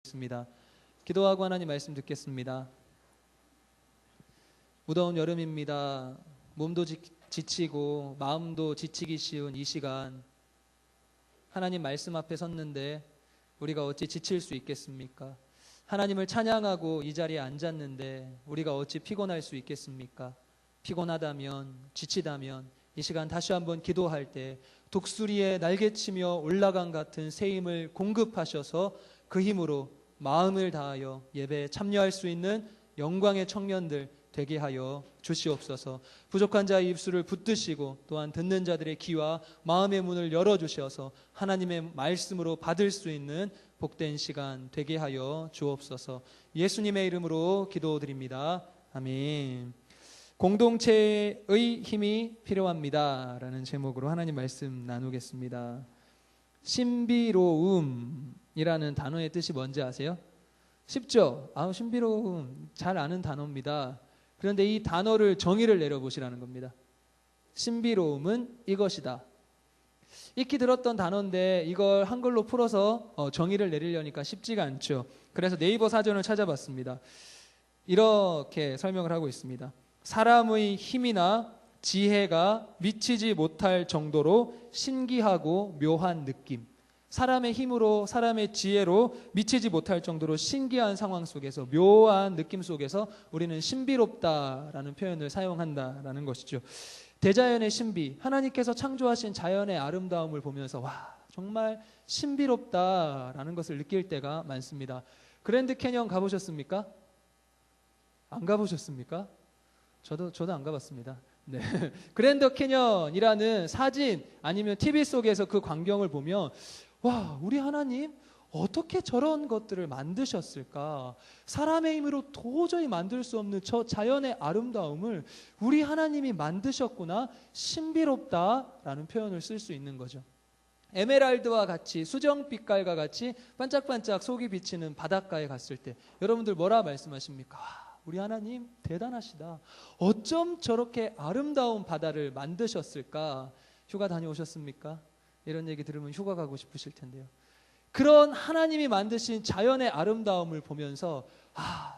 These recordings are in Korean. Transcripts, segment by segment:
있습니다. 기도하고 하나님 말씀 듣겠습니다. 무더운 여름입니다. 몸도 지치고 마음도 지치기 쉬운 이 시간, 하나님 말씀 앞에 섰는데 우리가 어찌 지칠 수 있겠습니까? 하나님을 찬양하고 이 자리에 앉았는데 우리가 어찌 피곤할 수 있겠습니까? 피곤하다면, 지치다면 이 시간 다시 한번 기도할 때 독수리의 날개치며 올라간 같은 새 힘을 공급하셔서 그 힘으로 마음을 다하여 예배에 참여할 수 있는 영광의 청년들 되게 하여 주시옵소서. 부족한 자의 입술을 붙드시고 또한 듣는 자들의 귀와 마음의 문을 열어주셔서 하나님의 말씀으로 받을 수 있는 복된 시간 되게 하여 주옵소서. 예수님의 이름으로 기도드립니다. 아멘. 공동체의 힘이 필요합니다 라는 제목으로 하나님 말씀 나누겠습니다. 신비로움이라는 단어의 뜻이 뭔지 아세요? 쉽죠? 신비로움 잘 아는 단어입니다. 그런데 이 단어를 정의를 내려보시라는 겁니다. 신비로움은 이것이다. 익히 들었던 단어인데 이걸 한글로 풀어서 정의를 내리려니까 쉽지가 않죠. 그래서 네이버 사전을 찾아봤습니다. 이렇게 설명을 하고 있습니다. 사람의 힘이나 지혜가 미치지 못할 정도로 신기하고 묘한 느낌. 사람의 힘으로, 사람의 지혜로 미치지 못할 정도로 신기한 상황 속에서, 묘한 느낌 속에서 우리는 신비롭다라는 표현을 사용한다라는 것이죠. 대자연의 신비, 하나님께서 창조하신 자연의 아름다움을 보면서 와, 정말 신비롭다라는 것을 느낄 때가 많습니다. 그랜드 캐니언 가보셨습니까? 안 가보셨습니까? 저도 안 가봤습니다. 네. 그랜드 캐니언이라는 사진 아니면 TV 속에서 그 광경을 보면 와, 우리 하나님 어떻게 저런 것들을 만드셨을까? 사람의 힘으로 도저히 만들 수 없는 저 자연의 아름다움을 우리 하나님이 만드셨구나, 신비롭다라는 표현을 쓸 수 있는 거죠. 에메랄드와 같이, 수정빛깔과 같이 반짝반짝 속이 비치는 바닷가에 갔을 때 여러분들 뭐라 말씀하십니까? 우리 하나님 대단하시다. 어쩜 저렇게 아름다운 바다를 만드셨을까? 휴가 다녀오셨습니까? 이런 얘기 들으면 휴가 가고 싶으실 텐데요. 그런 하나님이 만드신 자연의 아름다움을 보면서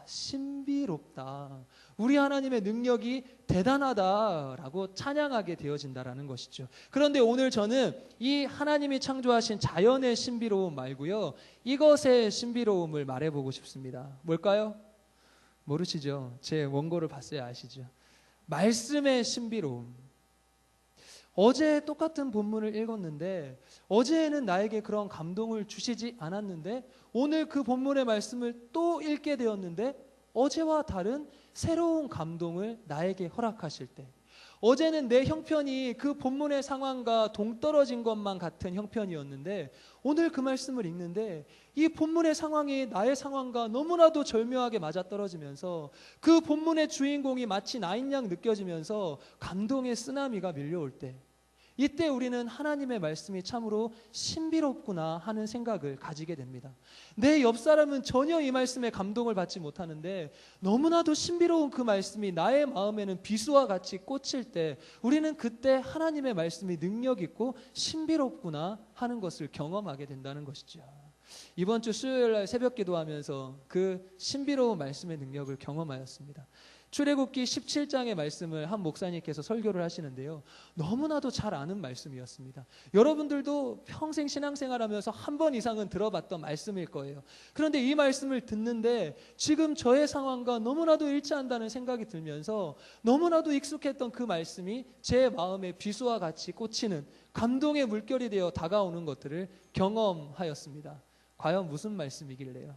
신비롭다. 우리 하나님의 능력이 대단하다라고 찬양하게 되어진다라는 것이죠. 그런데 오늘 저는 이 하나님이 창조하신 자연의 신비로움 말고요, 이것의 신비로움을 말해보고 싶습니다. 뭘까요? 모르시죠? 제 원고를 봤어야 아시죠? 말씀의 신비로움. 어제 똑같은 본문을 읽었는데 어제는 나에게 그런 감동을 주시지 않았는데 오늘 그 본문의 말씀을 또 읽게 되었는데 어제와 다른 새로운 감동을 나에게 허락하실 때, 어제는 내 형편이 그 본문의 상황과 동떨어진 것만 같은 형편이었는데 오늘 그 말씀을 읽는데 이 본문의 상황이 나의 상황과 너무나도 절묘하게 맞아떨어지면서 그 본문의 주인공이 마치 나인 양 느껴지면서 감동의 쓰나미가 밀려올 때, 이때 우리는 하나님의 말씀이 참으로 신비롭구나 하는 생각을 가지게 됩니다. 내 옆 사람은 전혀 이 말씀에 감동을 받지 못하는데 너무나도 신비로운 그 말씀이 나의 마음에는 비수와 같이 꽂힐 때 우리는 그때 하나님의 말씀이 능력 있고 신비롭구나 하는 것을 경험하게 된다는 것이죠. 이번 주 수요일 날 새벽 기도하면서 그 신비로운 말씀의 능력을 경험하였습니다. 출애굽기 17장의 말씀을 한 목사님께서 설교를 하시는데요, 너무나도 잘 아는 말씀이었습니다. 여러분들도 평생 신앙생활하면서 한 번 이상은 들어봤던 말씀일 거예요. 그런데 이 말씀을 듣는데 지금 저의 상황과 너무나도 일치한다는 생각이 들면서 너무나도 익숙했던 그 말씀이 제 마음에 비수와 같이 꽂히는 감동의 물결이 되어 다가오는 것들을 경험하였습니다. 과연 무슨 말씀이길래요?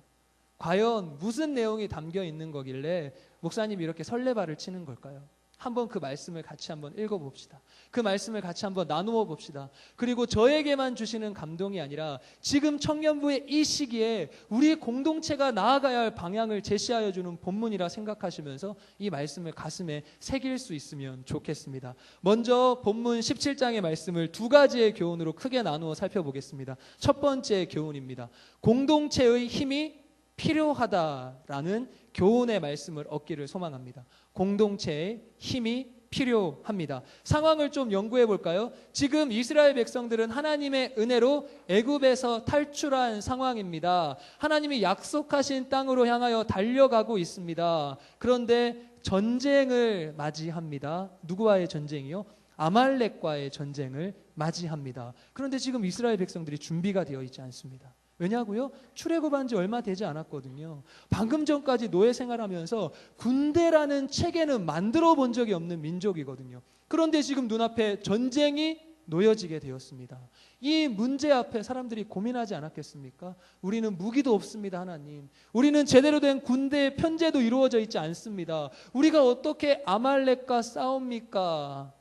과연 무슨 내용이 담겨 있는 거길래 목사님이 이렇게 설레발을 치는 걸까요? 한번 그 말씀을 같이 한번 읽어봅시다. 그 말씀을 같이 한번 나누어 봅시다. 그리고 저에게만 주시는 감동이 아니라 지금 청년부의 이 시기에 우리 공동체가 나아가야 할 방향을 제시하여 주는 본문이라 생각하시면서 이 말씀을 가슴에 새길 수 있으면 좋겠습니다. 먼저 본문 17장의 말씀을 두 가지의 교훈으로 크게 나누어 살펴보겠습니다. 첫 번째 교훈입니다. 공동체의 힘이 필요하다라는 교훈의 말씀을 얻기를 소망합니다. 공동체의 힘이 필요합니다. 상황을 좀 연구해 볼까요? 지금 이스라엘 백성들은 하나님의 은혜로 애굽에서 탈출한 상황입니다. 하나님이 약속하신 땅으로 향하여 달려가고 있습니다. 그런데 전쟁을 맞이합니다. 누구와의 전쟁이요? 아말렉과의 전쟁을 맞이합니다. 그런데 지금 이스라엘 백성들이 준비가 되어 있지 않습니다. 왜냐고요? 출애굽한 지 얼마 되지 않았거든요. 방금 전까지 노예 생활하면서 군대라는 체계는 만들어 본 적이 없는 민족이거든요. 그런데 지금 눈앞에 전쟁이 놓여지게 되었습니다. 이 문제 앞에 사람들이 고민하지 않았겠습니까? 우리는 무기도 없습니다, 하나님. 우리는 제대로 된 군대의 편제도 이루어져 있지 않습니다. 우리가 어떻게 아말렉과 싸웁니까?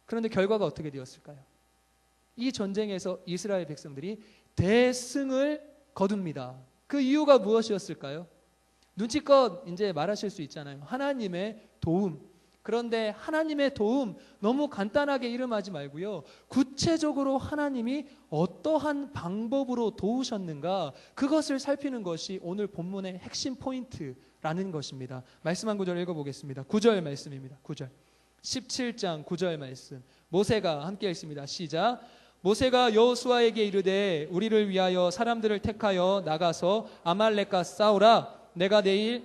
그런데 결과가 어떻게 되었을까요? 이 전쟁에서 이스라엘 백성들이 대승을 거둡니다. 그 이유가 무엇이었을까요? 눈치껏 이제 말하실 수 있잖아요. 하나님의 도움. 그런데 하나님의 도움 너무 간단하게 이름하지 말고요. 구체적으로 하나님이 어떠한 방법으로 도우셨는가, 그것을 살피는 것이 오늘 본문의 핵심 포인트라는 것입니다. 말씀 한 구절 읽어보겠습니다. 9절 말씀입니다. 9절. 17장 9절 말씀. 모세가 함께 읽습니다. 시작. 모세가 여호수아에게 이르되 우리를 위하여 사람들을 택하여 나가서 아말렉과 싸우라. 내가 내일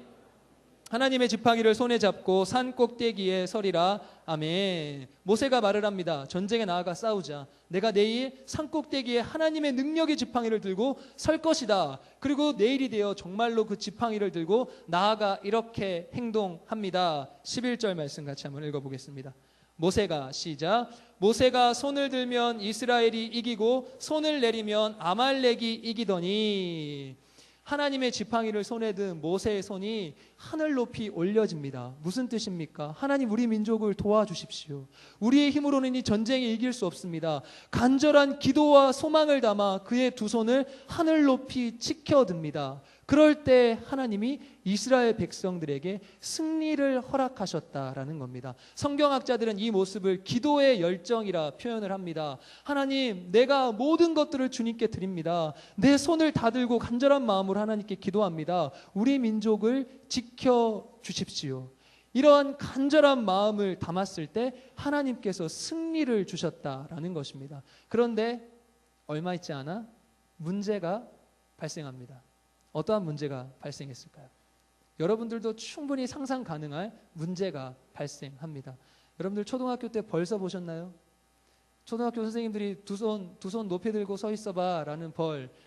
하나님의 지팡이를 손에 잡고 산 꼭대기에 서리라. 아멘. 모세가 말을 합니다. 전쟁에 나아가 싸우자. 내가 내일 산 꼭대기에 하나님의 능력의 지팡이를 들고 설 것이다. 그리고 내일이 되어 정말로 그 지팡이를 들고 나아가 이렇게 행동합니다. 11절 말씀 같이 한번 읽어보겠습니다. 모세가 시작. 모세가 손을 들면 이스라엘이 이기고 손을 내리면 아말렉이 이기더니. 하나님의 지팡이를 손에 든 모세의 손이 하늘 높이 올려집니다. 무슨 뜻입니까? 하나님, 우리 민족을 도와주십시오. 우리의 힘으로는 이 전쟁에 이길 수 없습니다. 간절한 기도와 소망을 담아 그의 두 손을 하늘 높이 치켜듭니다. 그럴 때 하나님이 이스라엘 백성들에게 승리를 허락하셨다라는 겁니다. 성경학자들은 이 모습을 기도의 열정이라 표현을 합니다. 하나님, 내가 모든 것들을 주님께 드립니다. 내 손을 다 들고 간절한 마음으로 하나님께 기도합니다. 우리 민족을 지켜주십시오. 이러한 간절한 마음을 담았을 때 하나님께서 승리를 주셨다라는 것입니다. 그런데 얼마 있지 않아 문제가 발생합니다. 어떠한 문제가 발생했을까요? 여러분들도 충분히 상상 가능할 문제가 발생합니다. 여러분들 초등학교 때 벌 써보셨나요? 초등학교 선생님들이 두 손 높이 들고 서 있어봐 라는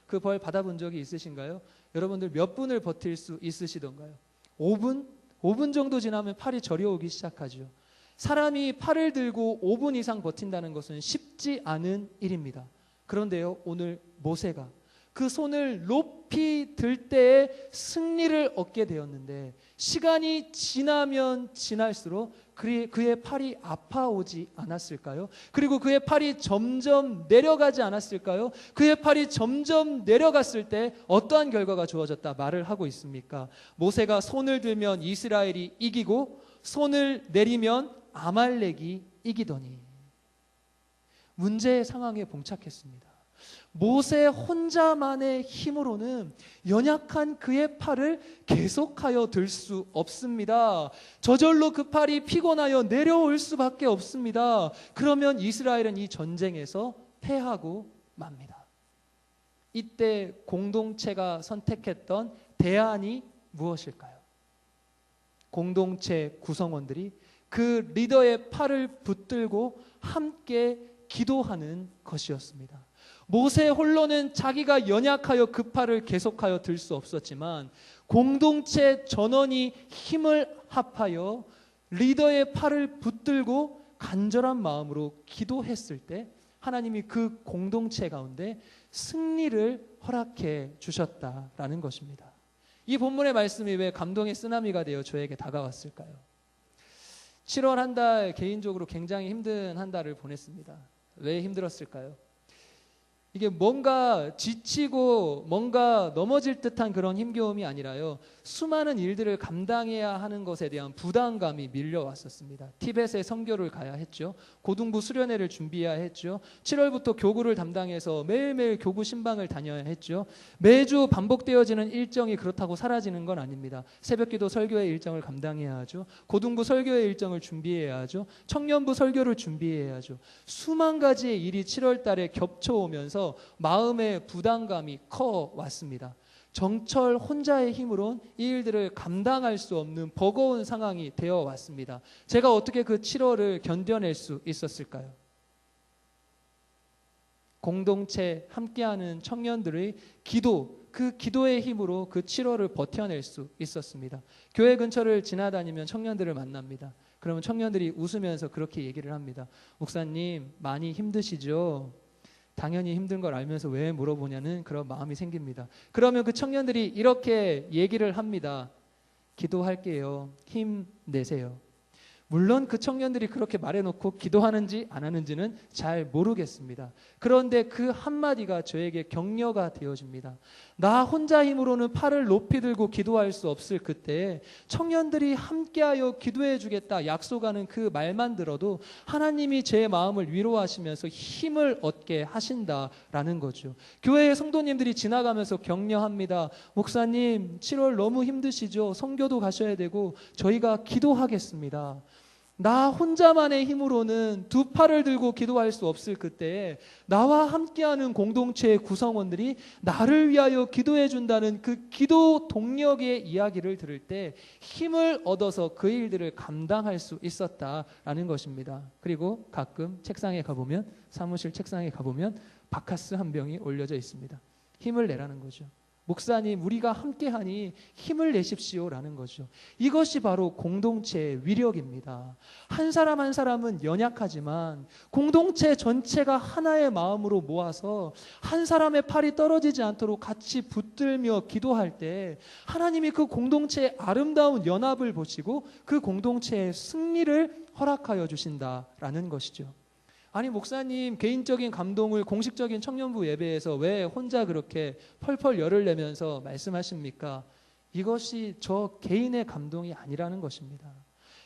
그 벌 받아본 적이 있으신가요? 여러분들 몇 분을 버틸 수 있으시던가요? 5분? 5분 정도 지나면 팔이 저려오기 시작하죠. 사람이 팔을 들고 5분 이상 버틴다는 것은 쉽지 않은 일입니다. 그런데요, 오늘 모세가 그 손을 높이 들 때에 승리를 얻게 되었는데, 시간이 지나면 지날수록 그의 팔이 아파오지 않았을까요? 그리고 그의 팔이 점점 내려가지 않았을까요? 그의 팔이 점점 내려갔을 때 어떠한 결과가 주어졌다 말을 하고 있습니까? 모세가 손을 들면 이스라엘이 이기고 손을 내리면 아말렉이 이기더니. 문제의 상황에 봉착했습니다. 모세 혼자만의 힘으로는 연약한 그의 팔을 계속하여 들 수 없습니다. 저절로 그 팔이 피곤하여 내려올 수밖에 없습니다. 그러면 이스라엘은 이 전쟁에서 패하고 맙니다. 이때 공동체가 선택했던 대안이 무엇일까요? 공동체 구성원들이 그 리더의 팔을 붙들고 함께 기도하는 것이었습니다. 모세 홀로는 자기가 연약하여 그 팔을 계속하여 들 수 없었지만, 공동체 전원이 힘을 합하여 리더의 팔을 붙들고 간절한 마음으로 기도했을 때 하나님이 그 공동체 가운데 승리를 허락해 주셨다라는 것입니다. 이 본문의 말씀이 왜 감동의 쓰나미가 되어 저에게 다가왔을까요? 7월 한 달 개인적으로 굉장히 힘든 한 달을 보냈습니다. 왜 힘들었을까요? 이게 뭔가 지치고 뭔가 넘어질 듯한 그런 힘겨움이 아니라요. 수많은 일들을 감당해야 하는 것에 대한 부담감이 밀려왔었습니다. 티벳에 선교를 가야 했죠. 고등부 수련회를 준비해야 했죠. 7월부터 교구를 담당해서 매일매일 교구 신방을 다녀야 했죠. 매주 반복되어지는 일정이 그렇다고 사라지는 건 아닙니다. 새벽기도 설교의 일정을 감당해야 하죠. 고등부 설교의 일정을 준비해야 하죠. 청년부 설교를 준비해야 하죠. 수만 가지의 일이 7월 달에 겹쳐오면서 마음의 부담감이 커 왔습니다. 정철 혼자의 힘으론 이 일들을 감당할 수 없는 버거운 상황이 되어 왔습니다. 제가 어떻게 그 7월을 견뎌낼 수 있었을까요? 공동체 함께하는 청년들의 기도, 그 기도의 힘으로 그 7월을 버텨낼 수 있었습니다. 교회 근처를 지나다니면 청년들을 만납니다. 그러면 청년들이 웃으면서 그렇게 얘기를 합니다. 목사님, 많이 힘드시죠? 당연히 힘든 걸 알면서 왜 물어보냐는 그런 마음이 생깁니다. 그러면 그 청년들이 이렇게 얘기를 합니다. 기도할게요. 힘내세요. 물론 그 청년들이 그렇게 말해놓고 기도하는지 안 하는지는 잘 모르겠습니다. 그런데 그 한마디가 저에게 격려가 되어집니다. 나 혼자 힘으로는 팔을 높이 들고 기도할 수 없을 그때 청년들이 함께하여 기도해 주겠다 약속하는 그 말만 들어도 하나님이 제 마음을 위로하시면서 힘을 얻게 하신다라는 거죠. 교회의 성도님들이 지나가면서 격려합니다. 목사님, 7월 너무 힘드시죠? 선교도 가셔야 되고 저희가 기도하겠습니다. 나 혼자만의 힘으로는 두 팔을 들고 기도할 수 없을 그때에 나와 함께하는 공동체의 구성원들이 나를 위하여 기도해 준다는 그 기도 동력의 이야기를 들을 때 힘을 얻어서 그 일들을 감당할 수 있었다라는 것입니다. 그리고 가끔 책상에 가보면, 사무실 책상에 가보면 바카스 한 병이 올려져 있습니다. 힘을 내라는 거죠. 목사님, 우리가 함께하니 힘을 내십시오라는 거죠. 이것이 바로 공동체의 위력입니다. 한 사람 한 사람은 연약하지만 공동체 전체가 하나의 마음으로 모아서 한 사람의 팔이 떨어지지 않도록 같이 붙들며 기도할 때 하나님이 그 공동체의 아름다운 연합을 보시고 그 공동체의 승리를 허락하여 주신다라는 것이죠. 아니 목사님, 개인적인 감동을 공식적인 청년부 예배에서 왜 혼자 그렇게 펄펄 열을 내면서 말씀하십니까? 이것이 저 개인의 감동이 아니라는 것입니다.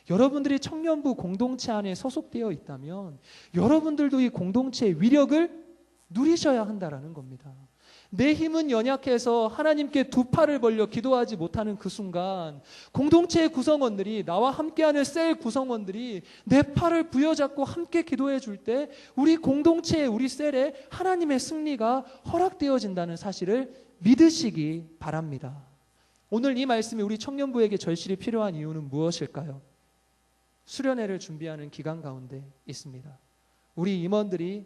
여러분들이 청년부 공동체 안에 소속되어 있다면 여러분들도 이 공동체의 위력을 누리셔야 한다라는 겁니다. 내 힘은 연약해서 하나님께 두 팔을 벌려 기도하지 못하는 그 순간 공동체의 구성원들이, 나와 함께하는 셀 구성원들이 내 팔을 부여잡고 함께 기도해 줄 때 우리 공동체에, 우리 셀에 하나님의 승리가 허락되어진다는 사실을 믿으시기 바랍니다. 오늘 이 말씀이 우리 청년부에게 절실히 필요한 이유는 무엇일까요? 수련회를 준비하는 기간 가운데 있습니다. 우리 임원들이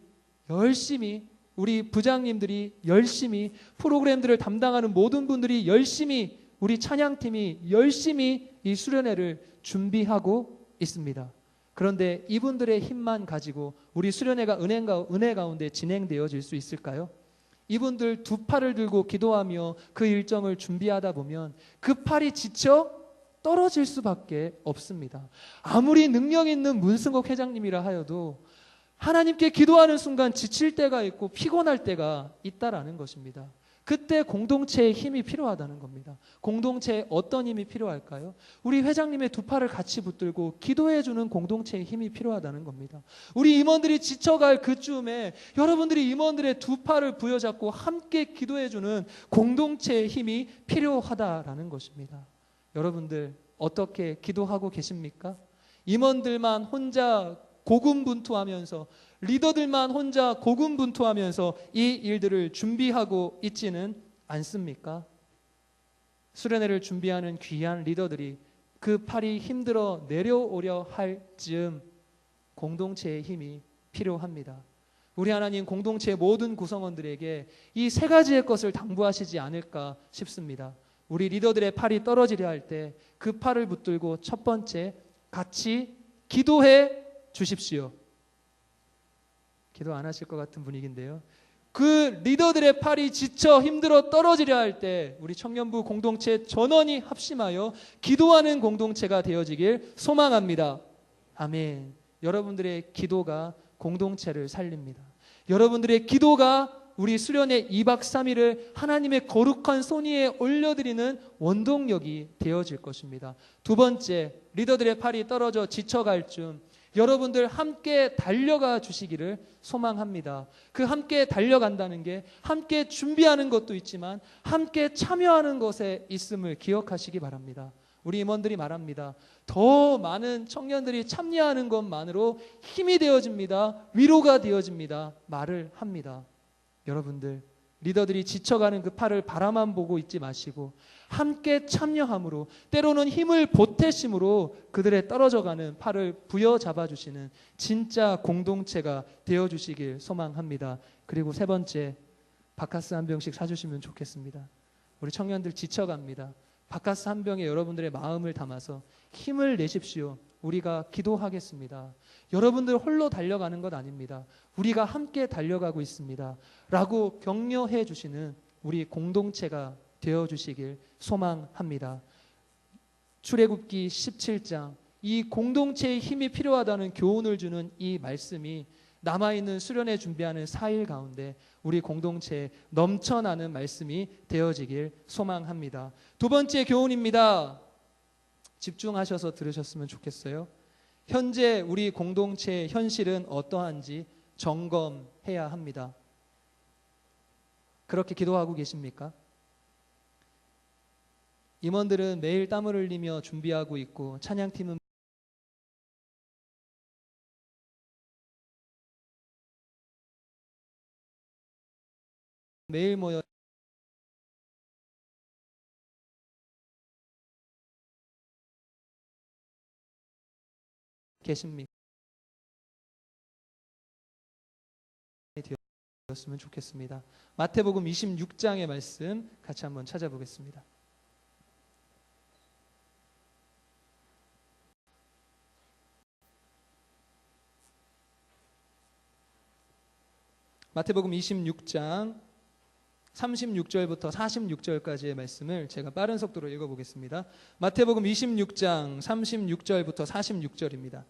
열심히, 우리 부장님들이 열심히, 프로그램들을 담당하는 모든 분들이 열심히, 우리 찬양팀이 열심히 이 수련회를 준비하고 있습니다. 그런데 이분들의 힘만 가지고 우리 수련회가 은혜 가운데 진행되어질 수 있을까요? 이분들 두 팔을 들고 기도하며 그 일정을 준비하다 보면 그 팔이 지쳐 떨어질 수밖에 없습니다. 아무리 능력 있는 문승옥 회장님이라 하여도 하나님께 기도하는 순간 지칠 때가 있고 피곤할 때가 있다라는 것입니다. 그때 공동체의 힘이 필요하다는 겁니다. 공동체에 어떤 힘이 필요할까요? 우리 회장님의 두 팔을 같이 붙들고 기도해주는 공동체의 힘이 필요하다는 겁니다. 우리 임원들이 지쳐갈 그쯤에 여러분들이 임원들의 두 팔을 부여잡고 함께 기도해주는 공동체의 힘이 필요하다라는 것입니다. 여러분들 어떻게 기도하고 계십니까? 임원들만 혼자 고군분투하면서, 리더들만 혼자 고군분투하면서 이 일들을 준비하고 있지는 않습니까? 수련회를 준비하는 귀한 리더들이 그 팔이 힘들어 내려오려 할 즈음 공동체의 힘이 필요합니다. 우리 하나님 공동체의 모든 구성원들에게 이 세 가지의 것을 당부하시지 않을까 싶습니다. 우리 리더들의 팔이 떨어지려 할 때 그 팔을 붙들고 첫 번째, 같이 기도해 주십시오. 기도 안 하실 것 같은 분위기인데요. 그 리더들의 팔이 지쳐 힘들어 떨어지려 할 때 우리 청년부 공동체 전원이 합심하여 기도하는 공동체가 되어지길 소망합니다. 아멘. 여러분들의 기도가 공동체를 살립니다. 여러분들의 기도가 우리 수련회 2박 3일을 하나님의 거룩한 손 위에 올려드리는 원동력이 되어질 것입니다. 두 번째, 리더들의 팔이 떨어져 지쳐갈 쯤 여러분들 함께 달려가 주시기를 소망합니다. 그 함께 달려간다는 게 함께 준비하는 것도 있지만 함께 참여하는 것에 있음을 기억하시기 바랍니다. 우리 임원들이 말합니다. 더 많은 청년들이 참여하는 것만으로 힘이 되어집니다. 위로가 되어집니다. 말을 합니다. 여러분들, 리더들이 지쳐가는 그 팔을 바라만 보고 있지 마시고 함께 참여함으로, 때로는 힘을 보태심으로 그들의 떨어져가는 팔을 부여잡아 주시는 진짜 공동체가 되어주시길 소망합니다. 그리고 세 번째, 바카스 한 병씩 사주시면 좋겠습니다. 우리 청년들 지쳐갑니다. 바카스 한 병에 여러분들의 마음을 담아서 힘을 내십시오. 우리가 기도하겠습니다. 여러분들 홀로 달려가는 것 아닙니다. 우리가 함께 달려가고 있습니다. 라고 격려해 주시는 우리 공동체가 되어주시길 소망합니다. 출애굽기 17장, 이 공동체의 힘이 필요하다는 교훈을 주는 이 말씀이 남아있는 수련회 준비하는 4일 가운데 우리 공동체에 넘쳐나는 말씀이 되어지길 소망합니다. 두 번째 교훈입니다. 집중하셔서 들으셨으면 좋겠어요. 현재 우리 공동체의 현실은 어떠한지 점검해야 합니다. 그렇게 기도하고 계십니까? 임원들은 매일 땀을 흘리며 준비하고 있고 찬양팀은 매일 모여 계십니까? 되었으면 좋겠습니다. 마태복음 26장의 말씀 같이 한번 찾아보겠습니다. 마태복음 26장 36절부터 46절까지의 말씀을 제가 빠른 속도로 읽어보겠습니다. 마태복음 26장 36절부터 46절입니다.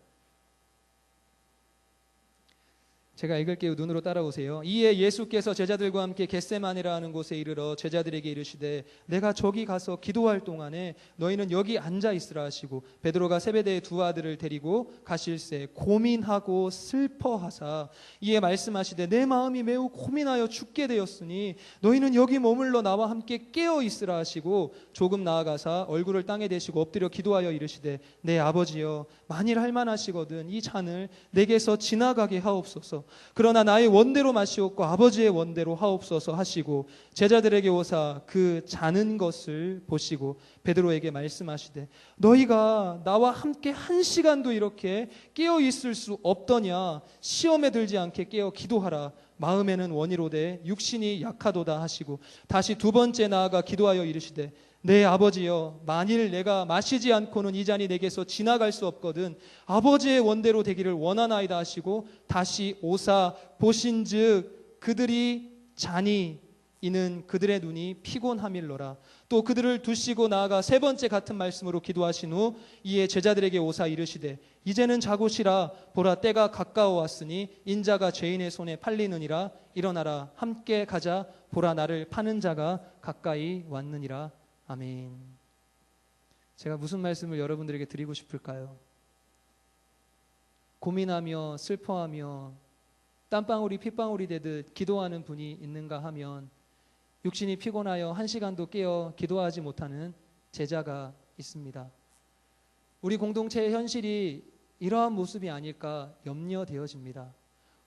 제가 읽을게요. 눈으로 따라오세요. 이에 예수께서 제자들과 함께 겟세마네라 하는 곳에 이르러 제자들에게 이르시되 내가 저기 가서 기도할 동안에 너희는 여기 앉아 있으라 하시고 베드로가 세베대의 두 아들을 데리고 가실새 고민하고 슬퍼하사 이에 말씀하시되 내 마음이 매우 고민하여 죽게 되었으니 너희는 여기 머물러 나와 함께 깨어 있으라 하시고 조금 나아가사 얼굴을 땅에 대시고 엎드려 기도하여 이르시되 내 아버지여 만일 할만하시거든 이 잔을 내게서 지나가게 하옵소서. 그러나 나의 원대로 마시옵고 아버지의 원대로 하옵소서 하시고 제자들에게 오사 그 자는 것을 보시고 베드로에게 말씀하시되 너희가 나와 함께 한 시간도 이렇게 깨어 있을 수 없더냐. 시험에 들지 않게 깨어 기도하라. 마음에는 원이로되 육신이 약하도다 하시고 다시 두 번째 나아가 기도하여 이르시되 내 아버지여 만일 내가 마시지 않고는 이 잔이 내게서 지나갈 수 없거든 아버지의 원대로 되기를 원하나이다 하시고 다시 오사 보신즉 그들이 자니 이는 그들의 눈이 피곤함일러라. 또 그들을 두시고 나아가 세 번째 같은 말씀으로 기도하신 후 이에 제자들에게 오사 이르시되 이제는 자고 쉬라. 보라 때가 가까워 왔으니 인자가 죄인의 손에 팔리느니라. 일어나라 함께 가자. 보라 나를 파는 자가 가까이 왔느니라. 아멘. 제가 무슨 말씀을 여러분들에게 드리고 싶을까요? 고민하며 슬퍼하며 땀방울이 핏방울이 되듯 기도하는 분이 있는가 하면 육신이 피곤하여 한 시간도 깨어 기도하지 못하는 제자가 있습니다. 우리 공동체의 현실이 이러한 모습이 아닐까 염려되어집니다.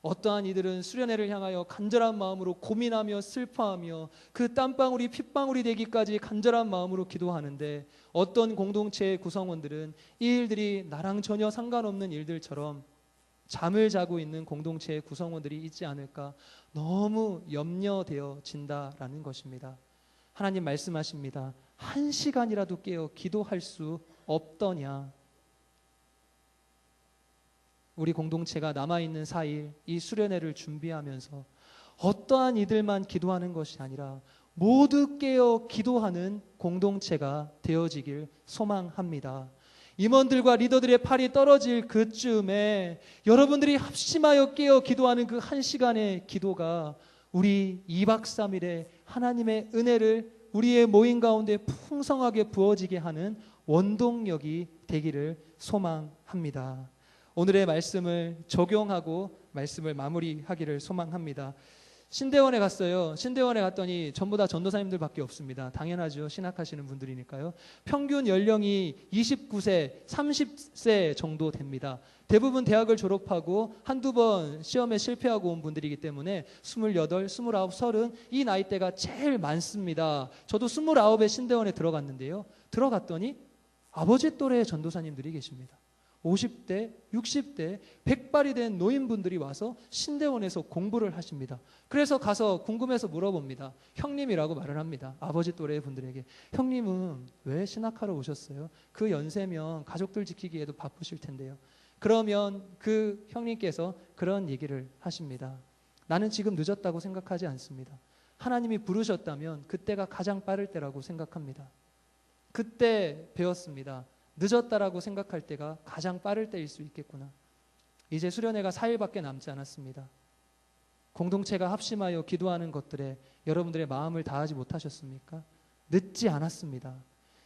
어떠한 이들은 수련회를 향하여 간절한 마음으로 고민하며 슬퍼하며 그 땀방울이 핏방울이 되기까지 간절한 마음으로 기도하는데 어떤 공동체의 구성원들은 이 일들이 나랑 전혀 상관없는 일들처럼 잠을 자고 있는 공동체의 구성원들이 있지 않을까 너무 염려되어진다라는 것입니다. 하나님 말씀하십니다. 한 시간이라도 깨어 기도할 수 없더냐. 우리 공동체가 남아있는 4일 이 수련회를 준비하면서 어떠한 이들만 기도하는 것이 아니라 모두 깨어 기도하는 공동체가 되어지길 소망합니다. 임원들과 리더들의 팔이 떨어질 그쯤에 여러분들이 합심하여 깨어 기도하는 그 한 시간의 기도가 우리 2박 3일의 하나님의 은혜를 우리의 모임 가운데 풍성하게 부어지게 하는 원동력이 되기를 소망합니다. 오늘의 말씀을 적용하고 말씀을 마무리하기를 소망합니다. 신대원에 갔어요. 신대원에 갔더니 전부 다 전도사님들밖에 없습니다. 당연하죠. 신학하시는 분들이니까요. 평균 연령이 29세, 30세 정도 됩니다. 대부분 대학을 졸업하고 한두 번 시험에 실패하고 온 분들이기 때문에 28, 29, 30 이 나이대가 제일 많습니다. 저도 29에 신대원에 들어갔는데요. 들어갔더니 아버지 또래의 전도사님들이 계십니다. 50대, 60대, 백발이 된 노인분들이 와서 신대원에서 공부를 하십니다. 그래서 가서 궁금해서 물어봅니다. 형님이라고 말을 합니다. 아버지 또래의 분들에게. 형님은 왜 신학하러 오셨어요? 그 연세면 가족들 지키기에도 바쁘실 텐데요. 그러면 그 형님께서 그런 얘기를 하십니다. 나는 지금 늦었다고 생각하지 않습니다. 하나님이 부르셨다면 그때가 가장 빠를 때라고 생각합니다. 그때 배웠습니다. 늦었다라고 생각할 때가 가장 빠를 때일 수 있겠구나. 이제 수련회가 4일밖에 남지 않았습니다. 공동체가 합심하여 기도하는 것들에 여러분들의 마음을 다하지 못하셨습니까? 늦지 않았습니다.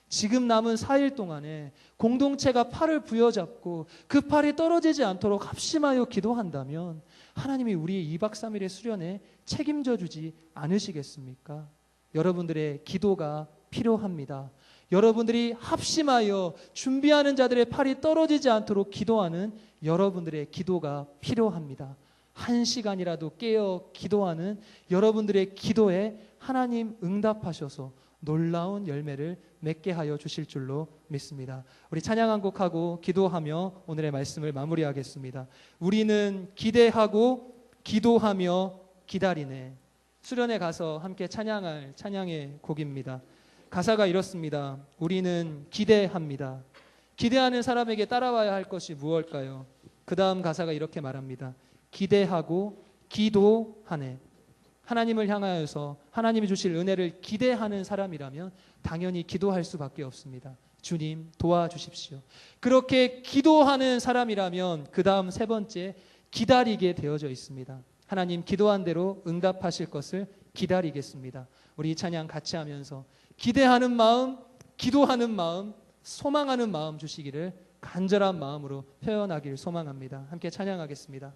지금 남은 4일 동안에 공동체가 팔을 부여잡고 그 팔이 떨어지지 않도록 합심하여 기도한다면 하나님이 우리의 2박 3일의 수련에 책임져 주지 않으시겠습니까? 여러분들의 기도가 필요합니다. 여러분들이 합심하여 준비하는 자들의 팔이 떨어지지 않도록 기도하는 여러분들의 기도가 필요합니다. 1시간이라도 깨어 기도하는 여러분들의 기도에 하나님 응답하셔서 놀라운 열매를 맺게 하여 주실 줄로 믿습니다. 우리 찬양 한 곡하고 기도하며 오늘의 말씀을 마무리하겠습니다. 우리는 기대하고 기도하며 기다리네. 수련회 가서 함께 찬양할 찬양의 곡입니다. 가사가 이렇습니다. 우리는 기대합니다. 기대하는 사람에게 따라와야 할 것이 무엇일까요? 그 다음 가사가 이렇게 말합니다. 기대하고 기도하네. 하나님을 향하여서 하나님이 주실 은혜를 기대하는 사람이라면 당연히 기도할 수밖에 없습니다. 주님 도와주십시오. 그렇게 기도하는 사람이라면 그 다음 세 번째 기다리게 되어져 있습니다. 하나님 기도한 대로 응답하실 것을 기다리겠습니다. 우리 이 찬양 같이 하면서 기대하는 마음, 기도하는 마음, 소망하는 마음 주시기를 간절한 마음으로 표현하길 소망합니다. 함께 찬양하겠습니다.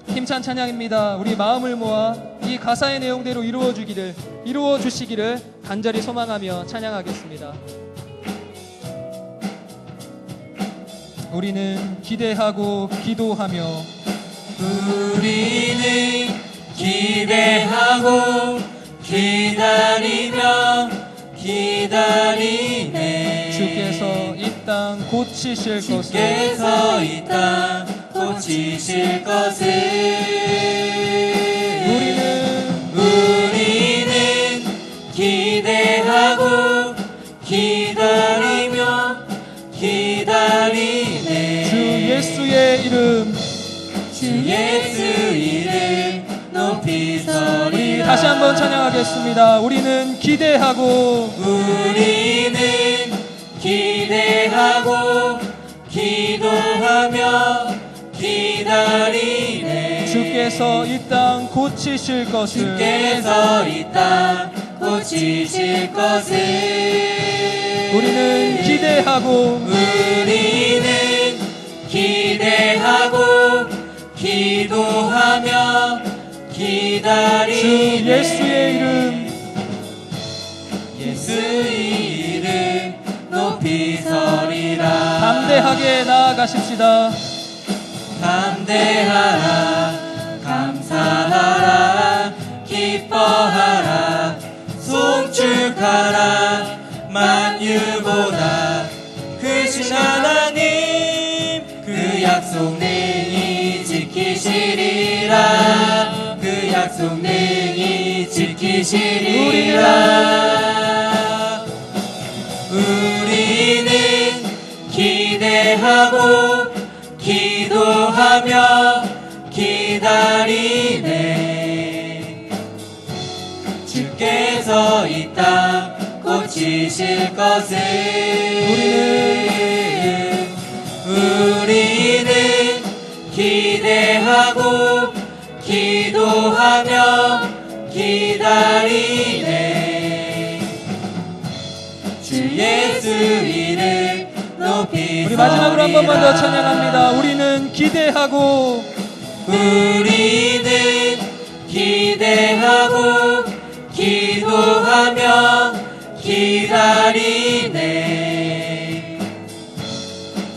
힘찬 찬양입니다. 우리 마음을 모아 이 가사의 내용대로 이루어 주시기를 간절히 소망하며 찬양하겠습니다. 우리는 기대하고 기도하며 우리는 기대하고 기다리며 기다리네. 주께서 이 땅 고치실 것을 주께서 이 땅 고치실 것을 우리는 기대하고 기다리며 기다리네. 주 예수의 이름 주 예수 이름 높이 서리라. 우리 다시 한번 찬양하겠습니다. 우리는 기대하고 기도하며 기다리네. 주께서 이 땅 고치실 것을 주께서 이 땅 고치실 것을 우리는 기대하고 기도하며 기다리네. 주 예수의 이름 예수의 이름 높이 서리라. 담대하게 나아가십시다. 담대하라 감사하라 기뻐하라 송축하라 만유보다 크신 하나님 그 약속 능히 지키시리라. 그 약속 능히 지키시리라. 우리는 기대하고 기도하며 기다리네. 주께서 이 땅 고치실 것을 우리는 기대하고 기도하며 기다리네. 주 예수 이름 높이 우리 마지막으로 한 번만 더 찬양합니다. 우리는 기대하고 우리는 기대하고 기도하며 기다리네.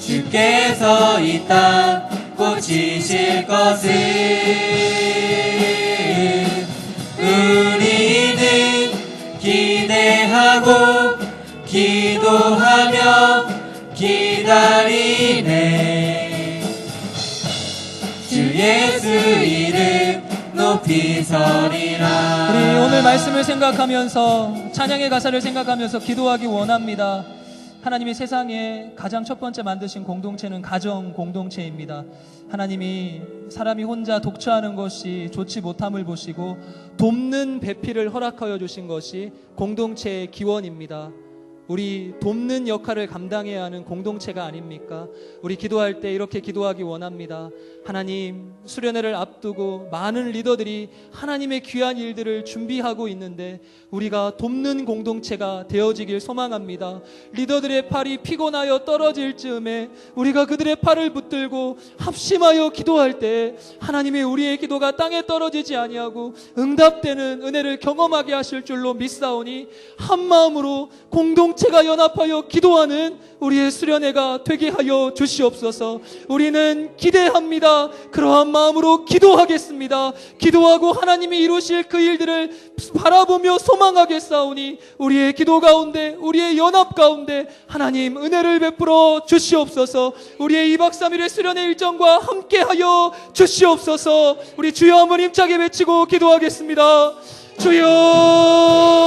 주께서 이 땅 고치실 것을 우리는 기대하고 기도하며 기다리네. 주 예수 이름 높이 서리라. 우리 오늘 말씀을 생각하면서 찬양의 가사를 생각하면서 기도하기 원합니다. 하나님이 세상에 가장 첫 번째 만드신 공동체는 가정 공동체입니다. 하나님이 사람이 혼자 독처하는 것이 좋지 못함을 보시고 돕는 배필을 허락하여 주신 것이 공동체의 기원입니다. 우리 돕는 역할을 감당해야 하는 공동체가 아닙니까? 우리 기도할 때 이렇게 기도하기 원합니다. 하나님, 수련회를 앞두고 많은 리더들이 하나님의 귀한 일들을 준비하고 있는데 우리가 돕는 공동체가 되어지길 소망합니다. 리더들의 팔이 피곤하여 떨어질 즈음에 우리가 그들의 팔을 붙들고 합심하여 기도할 때 하나님이 우리의 기도가 땅에 떨어지지 아니하고 응답되는 은혜를 경험하게 하실 줄로 믿사오니 한마음으로 공동체가 연합하여 기도하는 우리의 수련회가 되게 하여 주시옵소서. 우리는 기대합니다. 그러한 마음으로 기도하겠습니다. 기도하고 하나님이 이루실 그 일들을 바라보며 소망하겠사오니 우리의 기도 가운데, 우리의 연합 가운데 하나님 은혜를 베풀어 주시옵소서. 우리의 2박 3일의 수련회 일정과 함께하여 주시옵소서. 우리 주여 한번 힘차게 외치고 기도하겠습니다. 주여.